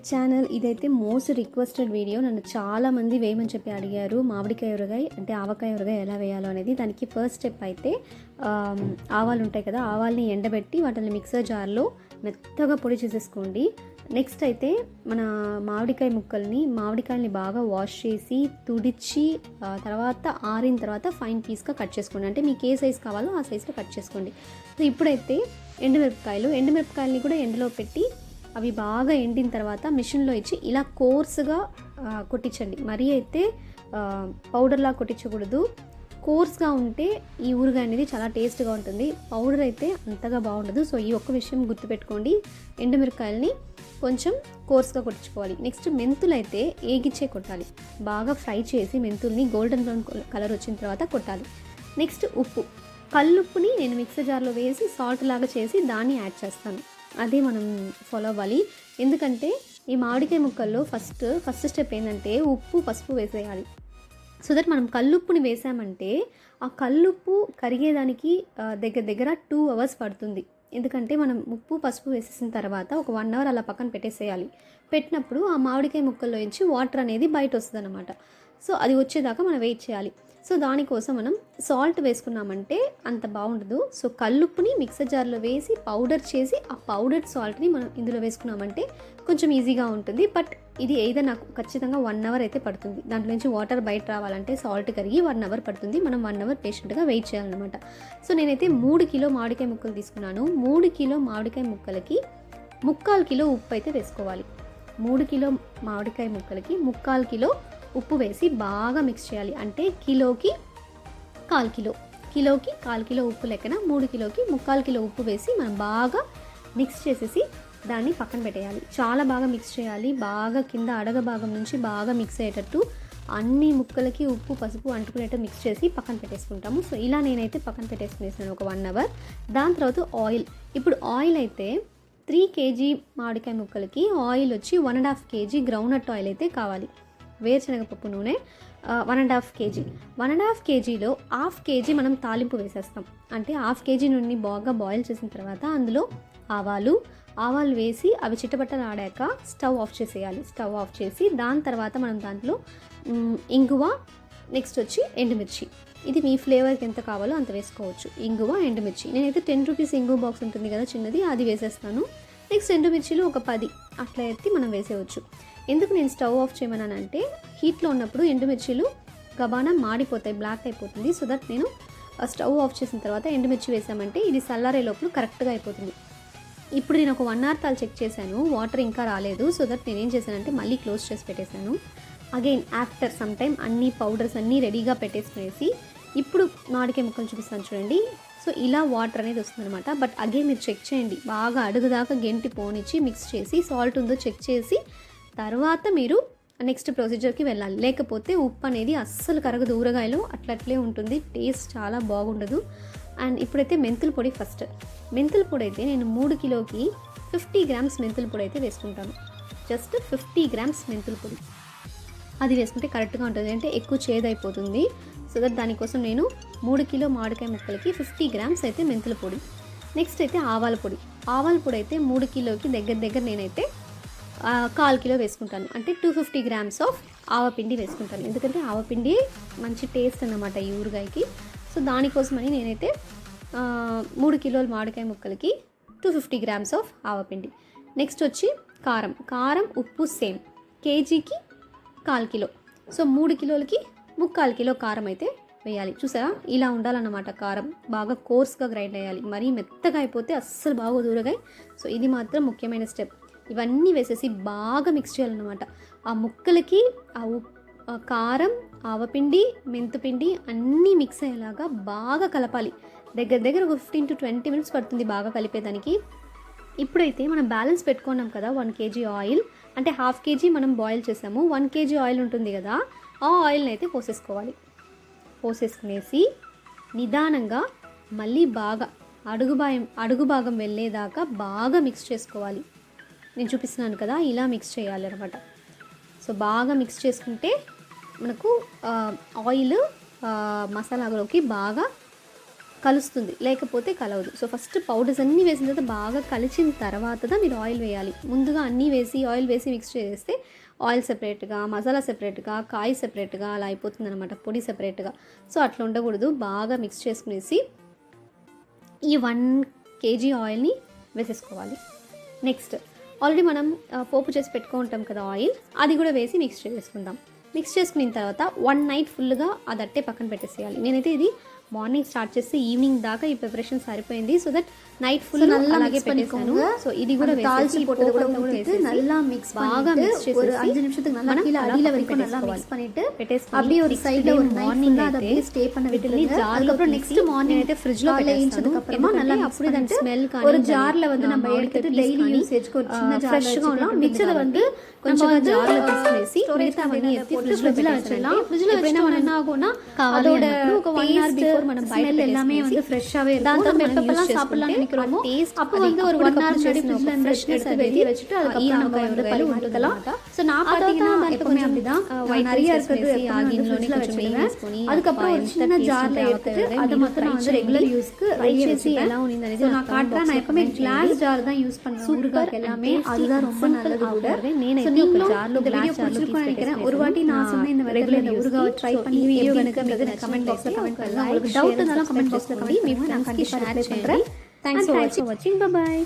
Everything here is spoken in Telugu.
ఛానల్. ఇదైతే మోస్ట్ రిక్వెస్టెడ్ వీడియో. నన్ను చాలామంది వేయమని చెప్పి అడిగారు. మామిడికాయ ఊరగాయ అంటే ఆవకాయ ఊరగాయ ఎలా వేయాలో అనేది. దానికి ఫస్ట్ స్టెప్ అయితే ఆవాలు ఉంటాయి కదా, ఆవాల్ని ఎండబెట్టి వాటిని మిక్సర్ జార్లో మెత్తగా పొడి చేసేసుకోండి. నెక్స్ట్ అయితే మన మామిడికాయల్ని బాగా వాష్ చేసి తుడిచి తర్వాత ఆరిన తర్వాత ఫైన్ పీస్గా కట్ చేసుకోండి. అంటే మీకు ఏ సైజ్ కావాలో ఆ సైజులో కట్ చేసుకోండి. సో ఇప్పుడైతే ఎండుమిరపకాయలని కూడా ఎండలో పెట్టి అవి బాగా ఎండిన తర్వాత మిషన్లో ఇచ్చి ఇలా కోర్స్గా కొట్టించండి. మరీ అయితే పౌడర్లా కొట్టించకూడదు. కోర్స్గా ఉంటే ఈ ఊరగాయ అనేది చాలా టేస్ట్గా ఉంటుంది. పౌడర్ అయితే అంతగా బాగుండదు. సో ఈ ఒక్క విషయం గుర్తుపెట్టుకోండి. ఎండుమిరకాయలని కొంచెం కోర్స్గా కొట్టించుకోవాలి. నెక్స్ట్ మెంతులు అయితే ఏగిచ్చే కొట్టాలి. బాగా ఫ్రై చేసి మెంతుల్ని గోల్డెన్ బ్రౌన్ కలర్ వచ్చిన తర్వాత కొట్టాలి. నెక్స్ట్ ఉప్పు, కల్లుప్పుని నేను మిక్సర్ జార్లో వేసి సాల్ట్ లాగా చేసి దాన్ని యాడ్ చేస్తాను. అదే మనం ఫాలో అవ్వాలి. ఎందుకంటే ఈ మామిడికాయ ముక్కల్లో ఫస్ట్ స్టెప్ ఏంటంటే ఉప్పు పసుపు వేసేయాలి. సో దట్ మనం కల్లుప్పుని వేసామంటే ఆ కల్లుప్పు కరిగేదానికి దగ్గర 2 hours పడుతుంది. ఎందుకంటే మనం ఉప్పు పసుపు వేసేసిన తర్వాత ఒక 1 hour అలా పక్కన పెట్టేసేయాలి. పెట్టినప్పుడు ఆ మామిడికాయ ముక్కల్లో నుంచి వాటర్ అనేది బయట వస్తుంది అన్నమాట. సో అది వచ్చేదాకా మనం వెయిట్ చేయాలి. సో దానికోసం మనం సాల్ట్ వేసుకున్నామంటే అంత బాగుండదు. సో కల్లుప్పుని మిక్సర్ జార్లో వేసి పౌడర్ చేసి ఆ పౌడర్ సాల్ట్ని మనం ఇందులో వేసుకున్నామంటే కొంచెం ఈజీగా ఉంటుంది. బట్ ఇది ఏదో నాకు ఖచ్చితంగా 1 hour అయితే పడుతుంది. దాంట్లో నుంచి వాటర్ బయట రావాలంటే సాల్ట్ కరిగి 1 hour పడుతుంది. మనం 1 hour పేషెంట్గా వెయిట్ చేయాలన్నమాట. సో నేనైతే 3 కిలో మామిడికాయ ముక్కలు తీసుకున్నాను. 3 కిలో మామిడికాయ ముక్కలకి 3/4 కిలో ఉప్పు అయితే వేసుకోవాలి. 3 కిలో మామిడికాయ ముక్కలకి 3/4 కిలో ఉప్పు వేసి బాగా మిక్స్ చేయాలి. అంటే కిలోకి 1/4 కిలో, కిలోకి 1/4 కిలో ఉప్పు లెక్కన 3 కిలోకి 3/4 కిలో ఉప్పు వేసి మనం బాగా మిక్స్ చేసేసి దాన్ని పక్కన పెట్టేయాలి. చాలా బాగా మిక్స్ చేయాలి. బాగా కింద అడగ భాగం నుంచి బాగా మిక్స్ అయ్యేటట్టు అన్ని ముక్కలకి ఉప్పు పసుపు అంటుకునేట్టు మిక్స్ చేసి పక్కన పెట్టేసుకుంటాము. సో ఇలా నేనైతే పక్కన పెట్టేసుకునేసాను ఒక 1 hour. దాని తర్వాత ఆయిల్. ఇప్పుడు ఆయిల్ అయితే 3 kg మామిడికాయ ముక్కలకి ఆయిల్ వచ్చి 1.5 kg గ్రౌండ్నట్ ఆయిల్ అయితే కావాలి. వేరుశనగపప్పు నూనె 1.5 kg. 1.5 kgలో 1/2 kg మనం తాలింపు వేసేస్తాం. అంటే 1/2 kg నుండి బాగా బాయిల్ చేసిన తర్వాత అందులో ఆవాలు వేసి అవి చిట్టపట్టలు ఆడాక స్టవ్ ఆఫ్ చేసేయాలి. స్టవ్ ఆఫ్ చేసి దాని తర్వాత మనం దాంట్లో ఇంగువ, నెక్స్ట్ వచ్చి ఎండుమిర్చి. ఇది మీ ఫ్లేవర్కి ఎంత కావాలో అంత వేసుకోవచ్చు. ఇంగువ, ఎండుమిర్చి. నేనైతే 10 రూపీస్ ఇంగువ బాక్స్ ఉంటుంది కదా చిన్నది, అది వేసేస్తాను. నెక్స్ట్ ఎండుమిర్చిలు ఒక 10 అట్లా ఎత్తి మనం వేసేయవచ్చు. ఎందుకు నేను స్టవ్ ఆఫ్ చేయమన్నానంటే హీట్లో ఉన్నప్పుడు ఎండుమిర్చిలు గబానా మాడిపోతాయి, బ్లాక్ అయిపోతుంది. సో దట్ నేను స్టవ్ ఆఫ్ చేసిన తర్వాత ఎండుమిర్చి వేసామంటే ఇది చల్లారే లోపల కరెక్ట్గా అయిపోతుంది. ఇప్పుడు నేను ఒక 1 hour తాలు చెక్ చేశాను, వాటర్ ఇంకా రాలేదు. సో దట్ నేను ఏం చేశానంటే మళ్ళీ క్లోజ్ చేసి పెట్టేశాను. అగైన్ ఆఫ్టర్ సమ్ టైమ్ అన్ని పౌడర్స్ అన్నీ రెడీగా పెట్టేసుకునేసి ఇప్పుడు మామిడికాయ ముక్కలు చూపిస్తాను చూడండి. సో ఇలా వాటర్ అనేది వస్తుందన్నమాట. బట్ అగైన్ మీరు చెక్ చేయండి, బాగా అడుగుదాకా గెంటి పోనిచ్చి మిక్స్ చేసి సాల్ట్ ఉందో చెక్ చేసి తర్వాత మీరు నెక్స్ట్ ప్రొసీజర్కి వెళ్ళాలి. లేకపోతే ఉప్పు అనేది అస్సలు కరగదు ఊరగాయలో, అట్లట్లే ఉంటుంది, టేస్ట్ చాలా బాగుండదు. అండ్ ఇప్పుడైతే మెంతుల పొడి. ఫస్ట్ మెంతుల పొడి అయితే నేను 3 కిలోకి 50 grams మెంతుల పొడి అయితే వేసుకుంటాను. జస్ట్ 50 grams మెంతుల పొడి అది వేసుకుంటే కరెక్ట్గా ఉంటుంది. అంటే ఎక్కువ చేదైపోతుంది. సో దట్ దానికోసం నేను 3 కిలో మామిడికాయ ముక్కలకి 50 grams అయితే మెంతుల పొడి. నెక్స్ట్ అయితే ఆవాల పొడి అయితే 3 కిలోకి దగ్గర నేనైతే 1/4 కిలో వేసుకుంటాను. అంటే 250 grams ఆఫ్ ఆవపిండి వేసుకుంటాను. ఎందుకంటే ఆవపిండి మంచి టేస్ట్ అన్నమాట ఈ ఊరగాయకి. సో దానికోసమని నేనైతే 3 కిలోల మామిడికాయ ముక్కలకి 250 grams ఆఫ్ ఆవపిండి. నెక్స్ట్ వచ్చి కారం ఉప్పు సేమ్ కేజీకి 1/4 కిలో. సో 3 కిలోలకి 3/4 కిలో కారం అయితే వేయాలి. చూసారా, ఇలా ఉండాలన్నమాట. కారం బాగా కోర్స్గా గ్రైండ్ అయ్యాలి. మరీ మెత్తగా అయిపోతే అస్సలు బాగా ఊరగాయ. సో ఇది మాత్రం ముఖ్యమైన స్టెప్. ఇవన్నీ వేసేసి బాగా మిక్స్ చేయాలన్నమాట. ఆ ముక్కలకి కారం, ఆవపిండి, మెంతుపిండి అన్నీ మిక్స్ అయ్యేలాగా బాగా కలపాలి. దగ్గర ఒక 15 to 20 minutes పడుతుంది బాగా కలిపేదానికి. ఇప్పుడైతే మనం బ్యాలెన్స్ పెట్టుకున్నాం కదా 1 kg ఆయిల్, అంటే 1/2 kg మనం బాయిల్ చేసాము. 1 kg ఆయిల్ ఉంటుంది కదా, ఆ ఆయిల్ని అయితే పోసేసుకునేసి నిదానంగా మళ్ళీ బాగా అడుగు భాగం వెళ్ళేదాకా బాగా మిక్స్ చేసుకోవాలి. నేను చూపిస్తున్నాను కదా, ఇలా మిక్స్ చేయాలి అనమాట. సో బాగా మిక్స్ చేసుకుంటే మనకు ఆయిల్ మసాలాలోకి బాగా కలుస్తుంది, లేకపోతే కలవదు. సో ఫస్ట్ పౌడర్స్ అన్నీ వేసిన తర్వాత బాగా కలిసిన తర్వాత మీరు ఆయిల్ వేయాలి. ముందుగా అన్నీ వేసి ఆయిల్ వేసి మిక్స్ చేస్తే ఆయిల్ సెపరేట్గా, మసాలా సెపరేట్గా, కాయ సెపరేట్గా అలా అయిపోతుంది అనమాట, పొడి సెపరేట్గా. సో అట్లా ఉండకూడదు. బాగా మిక్స్ చేసుకునేసి ఈ 1 kg ఆయిల్ని వేసేసుకోవాలి. నెక్స్ట్ ఆల్రెడీ మనం పోపు చేసి పెట్టుకుంటాం కదా ఆయిల్, అది కూడా వేసి మిక్స్ చేసుకుందాం. మిక్స్ చేసుకున్న తర్వాత 1 నైట్ ఫుల్గా అది అట్టే పక్కన పెట్టేసేయాలి. నేనైతే ఇది మార్నింగ్ స్టార్ట్ చేస్తే ఈవినింగ్ దాకా ఈ ప్రిపరేషన్ సరిపోయింది. సో దట్ నైట్ ఫుల్ అలాగే పెట్టేసాను. సో ఇది కూడా వేసి நல்லா மிக்ஸ் బాగా మిక్స్ చేసి ஒரு 5 நிமிஷத்துக்கு நல்லா கீழ அடியில வரைக்கும் நல்லா மிக்ஸ் பண்ணிட்டு அப்படியே ஒரு சைடுல ஒரு మార్నింగ్ நைட் அப்படியே ஸ்டே பண்ண விட்டுருங்க. அதுக்கப்புறம் நெக்ஸ்ட் மார்னிங் అయితే ఫ్రిడ్జ్ లో పెట్టేస్తాను అப்புறமா நல்லா மிக்ஸ் பண்ணிட்டு ஸ்மெல் కానీ ஒரு ஜார்ல வந்து நம்ம எடுத்துட்டு டெய்லி யூசேஜ்க்கு ஒரு சின்ன ஜார்ல ఫ్రెష్గా ఉన్న మిక్సర్ வந்து కొంచెం జార్లో తీసుకునేసి మిగతావన్నీ ఎత్తి ఫ్రిడ్జ్లో వச்சிடலாம். ఫ్రిడ్జ్లో పెట్టినా என்ன ஆகும்னா அதோட ఒక 1 hour before మనం బయట எல்லாமே வந்து ஃப்ரெஷ்ஷாவே இருக்கும். దాంతో நம்ம మనం எப்பப்பலாம் యూస్ சாப்பிடலாம் நினைக்கிறோமோ அப்போ வந்து ஒரு 1 hour முன்னாடி ஃப்ரிட்ஜ்ல ஃப்ரெஷ்னஸ் வெளிய வச்சிட்டு அதுக்கப்புறம் நம்ம வந்து பரிமாறிக்கலாம். சோ நான் பாத்தீங்கன்னா எப்பவுமே அப்படிதான் நிறைய இருக்கிறது ஆகின்லோனே கொஞ்சம் வச்சிருவேன். அதுக்கப்புறம் ஒரு சின்ன ஜார்ல எடுத்துட்டு அதை மட்டும் நான் வந்து ரெகுலர் யூஸ்க்கு வெளிய வச்சிருவேன். சோ நான் காட்டுறேன், நான் எப்பவுமே கிளாஸ் ஜார் தான் யூஸ் பண்ணுவேன் ஊறுகாய்க்கு எல்லாமே. அதுதான் ரொம்ப நல்லது கூட. சோ நீங்களும் இந்த வீடியோ பிடிச்சிருக்கும்னு நினைக்கிறேன். ஒரு வாட்டி நான் சொன்ன இந்த ரெகுலர் ஊறுகாய் ட்ரை பண்ணி வீடியோ எனக்கு கமெண்ட் பாக்ஸ்ல கமெண்ட் பண்ணுங்க. உங்களுக்கு டவுட் இருந்தாலும் கமெண்ட் பாக்ஸ்ல கமெண்ட் பண்ணுங்க, நான் கண்டிப்பா ரிப்ளை பண்றேன். Thanks for watching. Bye bye.